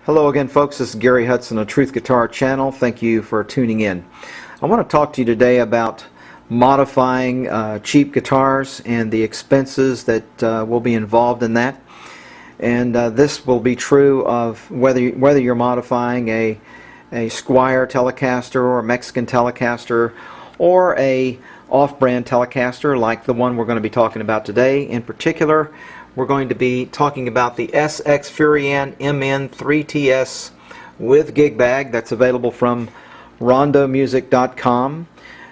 Hello again, folks. This is Gary Hudson of Truth Guitar Channel. Thank you for tuning in. I want to talk to you today about modifying cheap guitars and the expenses that will be involved in that. And this will be true of whether you're modifying a Squier Telecaster or a Mexican Telecaster or a off-brand Telecaster like the one we're going to be talking about today. In particular, we're going to be talking about the SX Furian MN3TS with gig bag that's available from rondomusic.com.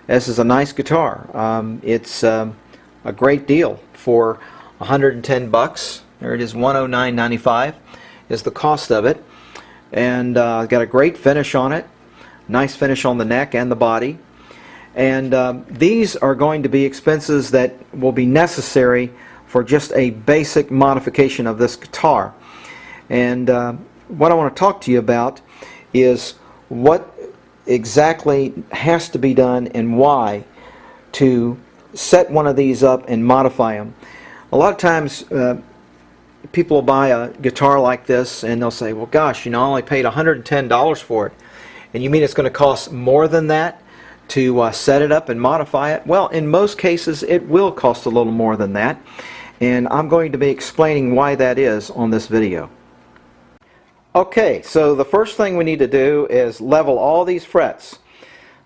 This is a nice guitar. It's a great deal for 110 bucks. There it is, $109.95 is the cost of it, and got a great finish on it. Nice finish on the neck and the body. And these are going to be expenses that will be necessary for just a basic modification of this guitar. And what I want to talk to you about is what exactly has to be done and why to set one of these up and modify them. A lot of times people will buy a guitar like this and they'll say, well gosh, you know, I only paid $110 for it. And you mean it's going to cost more than that to set it up and modify it? Well, in most cases it will cost a little more than that. And I'm going to be explaining why that is on this video. Okay, so the first thing we need to do is level all these frets.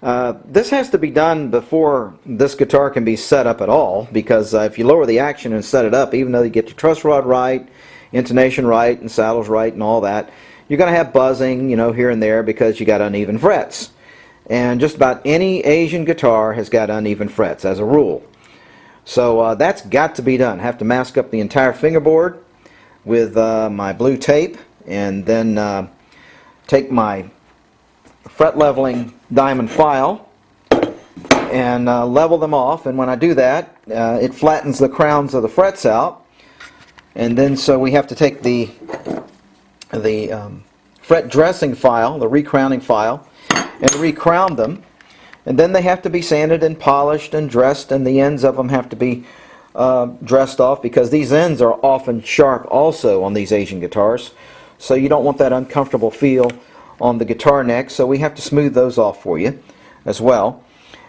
This has to be done before this guitar can be set up at all, because if you lower the action and set it up, even though you get your truss rod right, intonation right, and saddles right, and all that, you're going to have buzzing, you know, here and there because you got uneven frets. And just about any Asian guitar has got uneven frets as a rule. So that's got to be done. I have to mask up the entire fingerboard with my blue tape, and then take my fret leveling diamond file and level them off. And when I do that, it flattens the crowns of the frets out. And then so we have to take the fret dressing file, the recrowning file, and recrown them. And then they have to be sanded and polished and dressed, and the ends of them have to be dressed off, because these ends are often sharp also on these Asian guitars. So you don't want that uncomfortable feel on the guitar neck, so we have to smooth those off for you as well.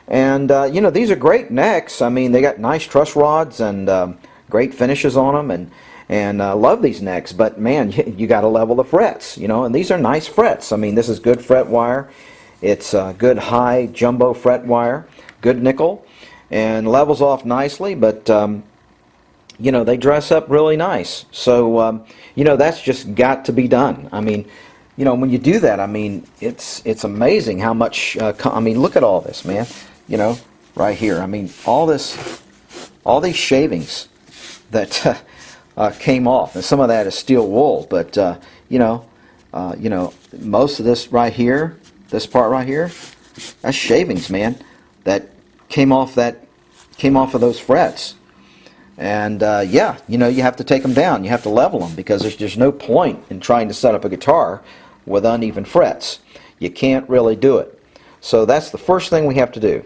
And you know, these are great necks. I mean, they got nice truss rods and great finishes on them, and love these necks. But man, you got to level the frets, you know, and these are nice frets. I mean, this is good fret wire. It's good high jumbo fret wire, good nickel, and levels off nicely, but you know, they dress up really nice. So you know, that's just got to be done. I mean, you know, when you do that, I mean, it's amazing how much I mean, look at all this, man. You know, right here. I mean, all these shavings that came off, and some of that is steel wool, but you know, most of this right here, this part right here, that's shavings, man, that came off of those frets. And yeah, you know, you have to take them down, you have to level them, because there's just no point in trying to set up a guitar with uneven frets. You can't really do it. So that's the first thing we have to do.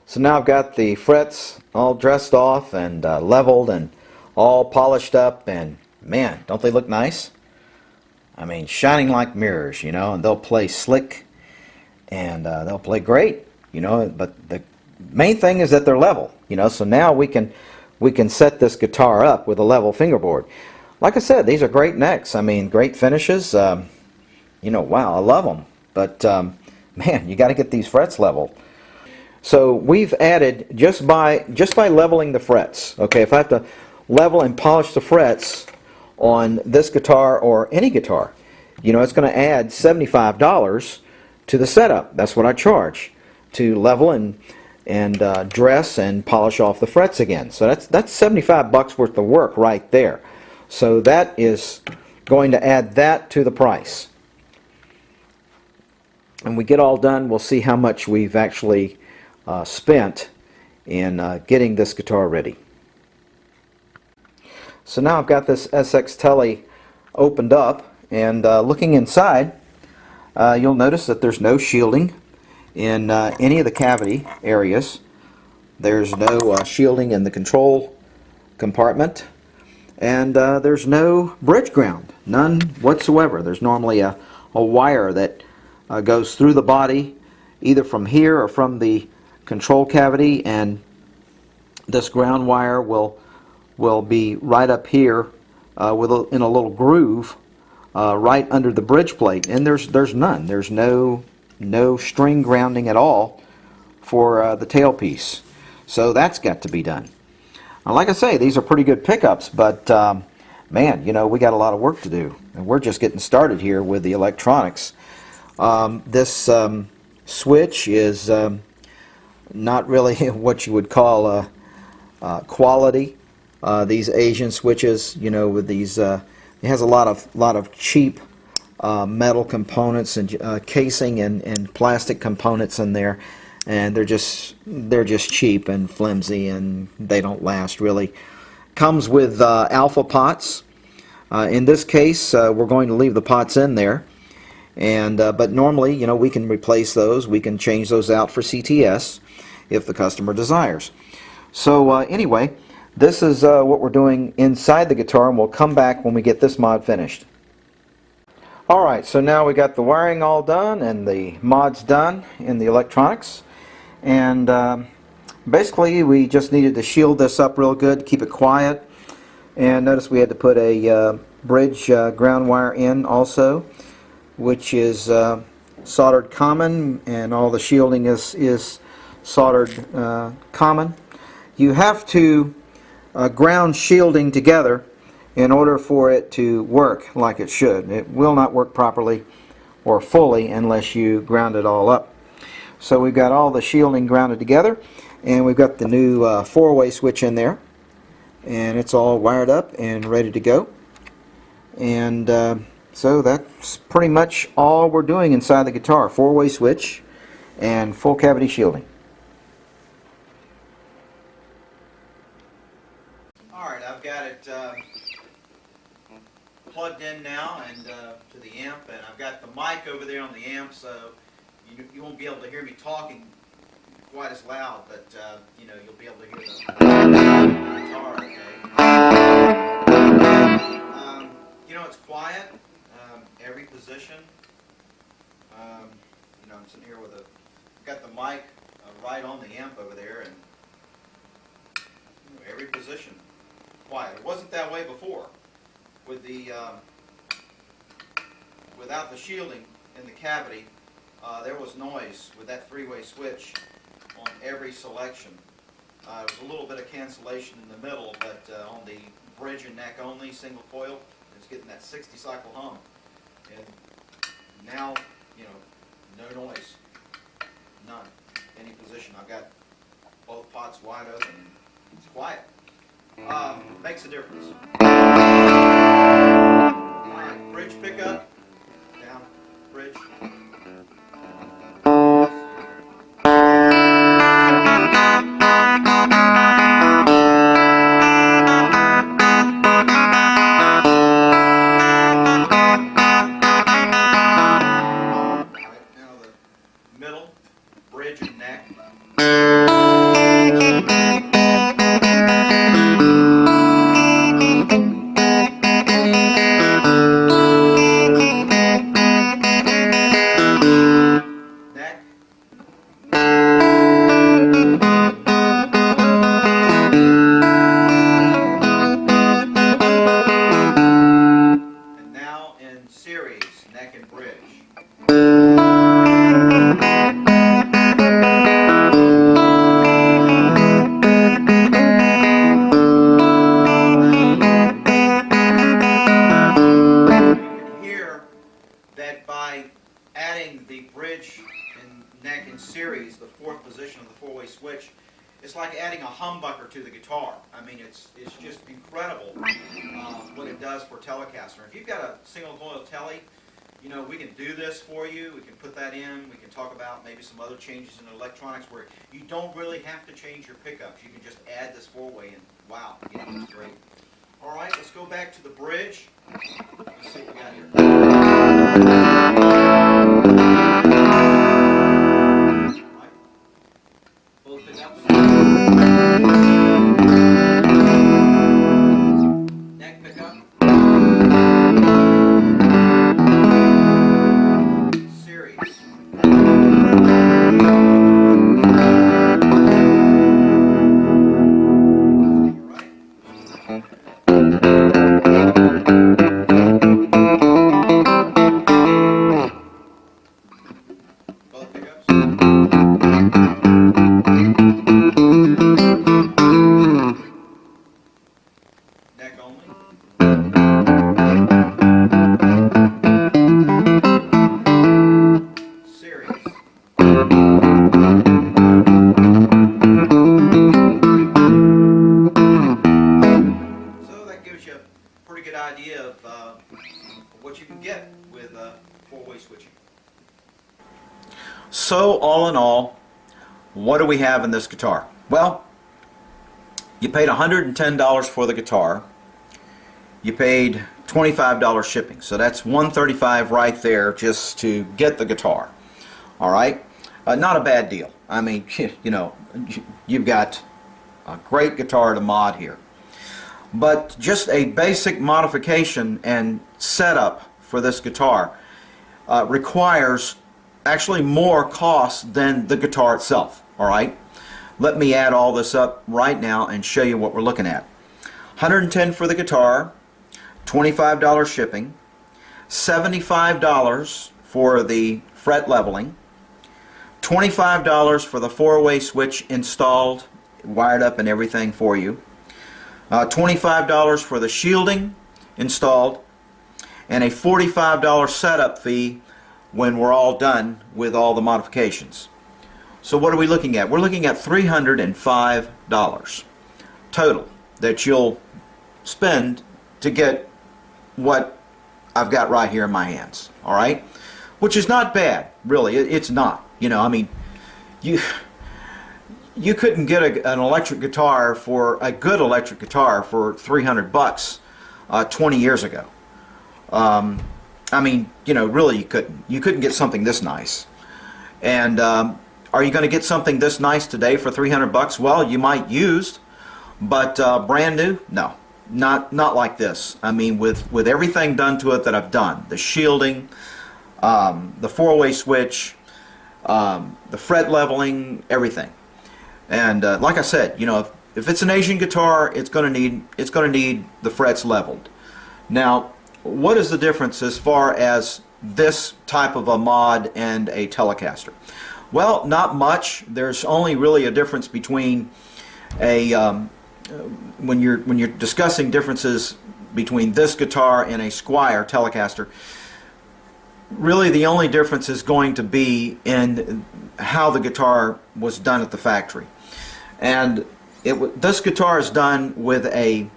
So now I've got the frets all dressed off and leveled and all polished up, and man, don't they look nice? I mean, shining like mirrors, you know, and they'll play slick, and they'll play great, you know, but the main thing is that they're level, you know. So now we can set this guitar up with a level fingerboard. Like I said, these are great necks. I mean, great finishes. You know, wow, I love them. But man, you got to get these frets leveled. So we've added, just by leveling the frets, okay, if I have to level and polish the frets on this guitar or any guitar, you know, it's going to add $75 to the setup. That's what I charge to level and dress and polish off the frets again. So that's 75 bucks worth of work right there. So that is going to add that to the price. And we get all done, we'll see how much we've actually spent in getting this guitar ready. So now I've got this SX Tele opened up, and looking inside, you'll notice that there's no shielding in any of the cavity areas. There's no shielding in the control compartment, And there's no bridge ground, none whatsoever. There's normally a wire that goes through the body, either from here or from the control cavity, and this ground wire will be right up here in a little groove right under the bridge plate. And there's none. There's no string grounding at all for the tailpiece. So that's got to be done. Like I say, these are pretty good pickups, but man, you know, we got a lot of work to do, and we're just getting started here with the electronics. This switch is not really what you would call quality. These Asian switches, you know, with these, it has a lot of cheap metal components and casing and plastic components in there. And they're just cheap and flimsy, and they don't last really. Comes with alpha pots. In this case, we're going to leave the pots in there, and but normally, you know, we can replace those. We can change those out for CTS if the customer desires. So anyway, this is what we're doing inside the guitar, and we'll come back when we get this mod finished. Alright, so now we got the wiring all done and the mods done in the electronics. And basically we just needed to shield this up real good, keep it quiet. And notice we had to put a bridge ground wire in also, which is soldered common, and all the shielding is soldered common. You have to ground shielding together in order for it to work like it should. It will not work properly or fully unless you ground it all up. So we've got all the shielding grounded together, and we've got the new four-way switch in there, and it's all wired up and ready to go. And so that's pretty much all we're doing inside the guitar: four-way switch and full cavity shielding. Alright, I've got it plugged in now and to the amp, and I've got the mic over there on the amp, so you won't be able to hear me talking quite as loud, but you know, you'll be able to hear the guitar okay. You know, it's quiet, every position. You know, I'm sitting here with I've got the mic right on the amp over there, and you know, every position quiet. It wasn't that way before. With the without the shielding in the cavity, there was noise with that three-way switch on every selection. There was a little bit of cancellation in the middle, but on the bridge and neck only single coil, it's getting that 60 cycle hum. And now, you know, no noise, none, any position. I've got both pots wide open, and it's quiet. Makes a difference. Alright, bridge pickup, down, bridge. Now the middle, bridge and neck. Neck and bridge. Adding the bridge and neck in series, the fourth position of the four-way switch, it's like adding a humbucker to the guitar. I mean, it's just incredible what it does for Telecaster. If you've got a single coil Tele, you know, we can do this for you. We can put that in. We can talk about maybe some other changes in electronics where you don't really have to change your pickups. You can just add this four-way, and wow, it looks great. All right, let's go back to the bridge. Let's see what we got here. Both pickups. Neck pretty good idea of what you can get with four-way switching. So all in all, what do we have in this guitar? Well, you paid $110 for the guitar. You paid $25 shipping, so that's $135 right there just to get the guitar. All right, not a bad deal. I mean, you know, you've got a great guitar to mod here. But just a basic modification and setup for this guitar requires actually more cost than the guitar itself. All right, let me add all this up right now and show you what we're looking at. $110 for the guitar, $25 shipping, $75 for the fret leveling, $25 for the four-way switch installed, wired up and everything for you, $25 for the shielding installed, and a $45 setup fee when we're all done with all the modifications. So what are we looking at? We're looking at $305 total that you'll spend to get what I've got right here in my hands. All right, which is not bad, really. It's not. You know, I mean, you couldn't get an electric guitar for a good electric guitar for $300 20 years ago. I mean, you know, really you couldn't. You couldn't get something this nice. And are you going to get something this nice today for $300? Well, you might used, but brand new? No, not like this. I mean, with everything done to it that I've done, the shielding, the four-way switch, the fret leveling, everything. And like I said, you know, if it's an Asian guitar, it's going to need the frets leveled. Now, what is the difference as far as this type of a mod and a Telecaster? Well, not much. There's only really a difference between a when you're discussing differences between this guitar and a Squier Telecaster. Really, the only difference is going to be in how the guitar was done at the factory. And this guitar is done with a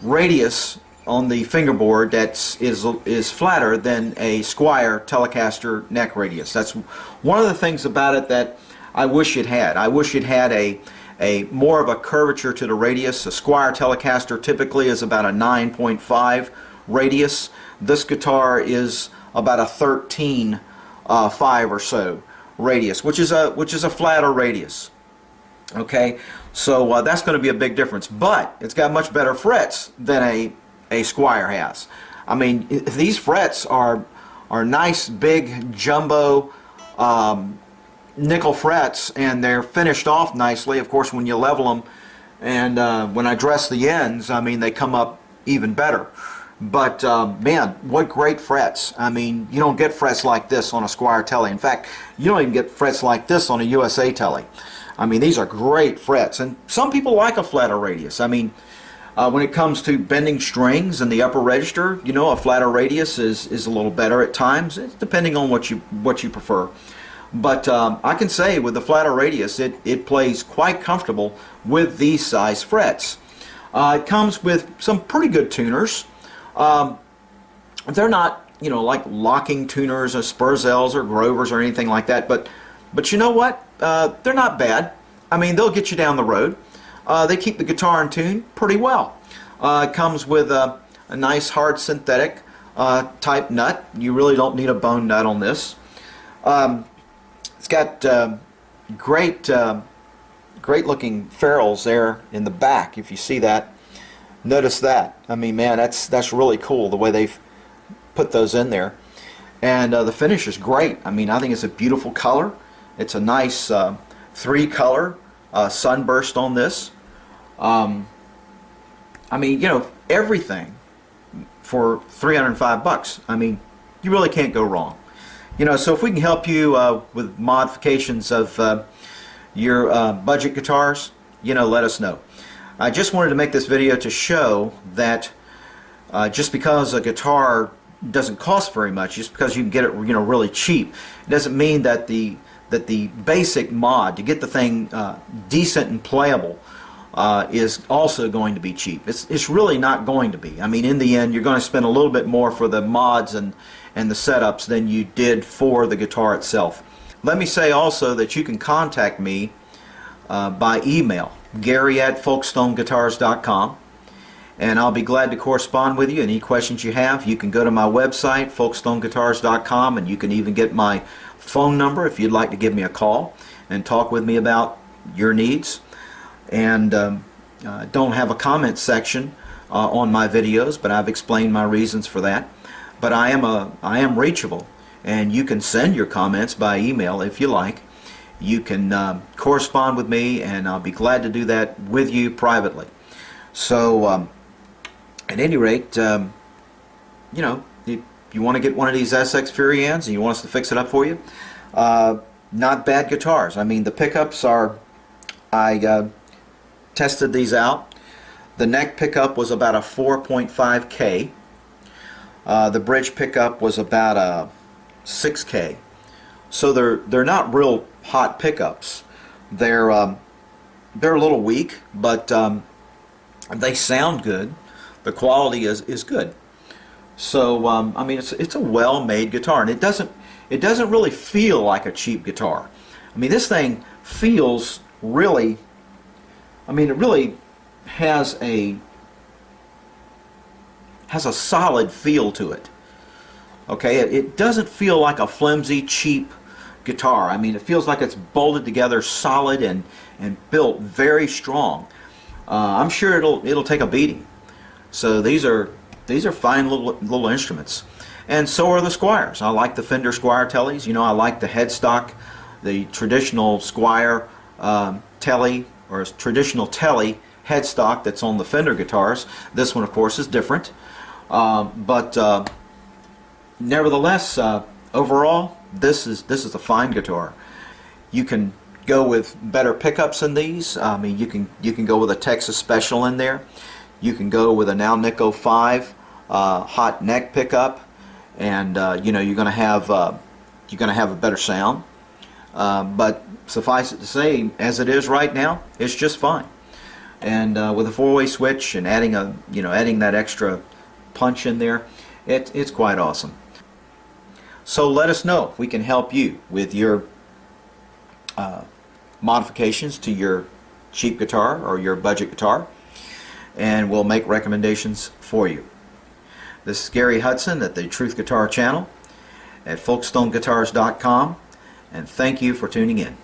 radius on the fingerboard that is flatter than a Squier Telecaster neck radius. That's one of the things about it that I wish it had. I wish it had a more of a curvature to the radius. A Squier Telecaster typically is about a 9.5 radius. This guitar is about a 13.5 or so radius, which is a flatter radius. Okay, so that's going to be a big difference. But it's got much better frets than a Squier has. I mean, these frets are nice, big, jumbo nickel frets, and they're finished off nicely. Of course, when you level them, and when I dress the ends, I mean, they come up even better. But man, what great frets. I mean, you don't get frets like this on a Squier Tele. In fact, you don't even get frets like this on a USA Tele. I mean, these are great frets, and some people like a flatter radius. I mean, when it comes to bending strings in the upper register, you know, a flatter radius is a little better at times. It's depending on what you prefer. But I can say with the flatter radius, it plays quite comfortable with these size frets. It comes with some pretty good tuners. They're not, you know, like locking tuners or Spurzels or Grovers or anything like that, but you know what? They're not bad. I mean, they'll get you down the road. They keep the guitar in tune pretty well. It comes with a nice hard synthetic type nut. You really don't need a bone nut on this. It's got great looking ferrules there in the back, if you see that. Notice that. I mean, man, that's really cool the way they've put those in there. And the finish is great. I mean, I think it's a beautiful color. It's a nice 3-color sunburst on this. I mean, you know, everything for $305. I mean, you really can't go wrong. You know, so if we can help you with modifications of your budget guitars, you know, let us know. I just wanted to make this video to show that just because a guitar doesn't cost very much, just because you can get it, you know, really cheap, it doesn't mean that the basic mod to get the thing decent and playable is also going to be cheap. It's really not going to be. I mean, in the end, you're going to spend a little bit more for the mods and the setups than you did for the guitar itself. Let me say also that you can contact me by email, Gary@folkstoneguitars.com, and I'll be glad to correspond with you. Any questions you have, you can go to my website, folkstoneguitars.com, and you can even get my phone number if you'd like to give me a call and talk with me about your needs. And don't have a comment section on my videos, but I've explained my reasons for that. But I am reachable, and you can send your comments by email if you like. You can correspond with me, and I'll be glad to do that with you privately. So at any rate, you know, if you want to get one of these SX Furians and you want us to fix it up for you, not bad guitars. I mean, the pickups are, I tested these out. The neck pickup was about a 4.5K. The bridge pickup was about a 6K. So they're not real hot pickups. They're a little weak, but they sound good. The quality is good. So I mean, it's a well-made guitar, and it doesn't really feel like a cheap guitar. I mean, this thing feels really, I mean, it really has a solid feel to it. Okay, it doesn't feel like a flimsy, cheap guitar. I mean, it feels like it's bolted together solid and built very strong. I'm sure it'll take a beating. So these are fine little instruments, and so are the Squiers. I like the Fender Squier Tellys. You know, I like the headstock, the traditional Squier Telly, or traditional Telly headstock that's on the Fender guitars. This one, of course, is different, but nevertheless, overall, this is a fine guitar. You can go with better pickups than these. I mean, you can go with a Texas Special in there. You can go with a Nalnico 5 hot neck pickup, and you know, you're going to have a better sound. But suffice it to say, as it is right now, it's just fine. And with a 4-way switch and adding that extra punch in there, it's quite awesome. So let us know if we can help you with your modifications to your cheap guitar or your budget guitar, and we'll make recommendations for you. This is Gary Hudson at the Truth Guitar channel at folkstoneguitars.com, and thank you for tuning in.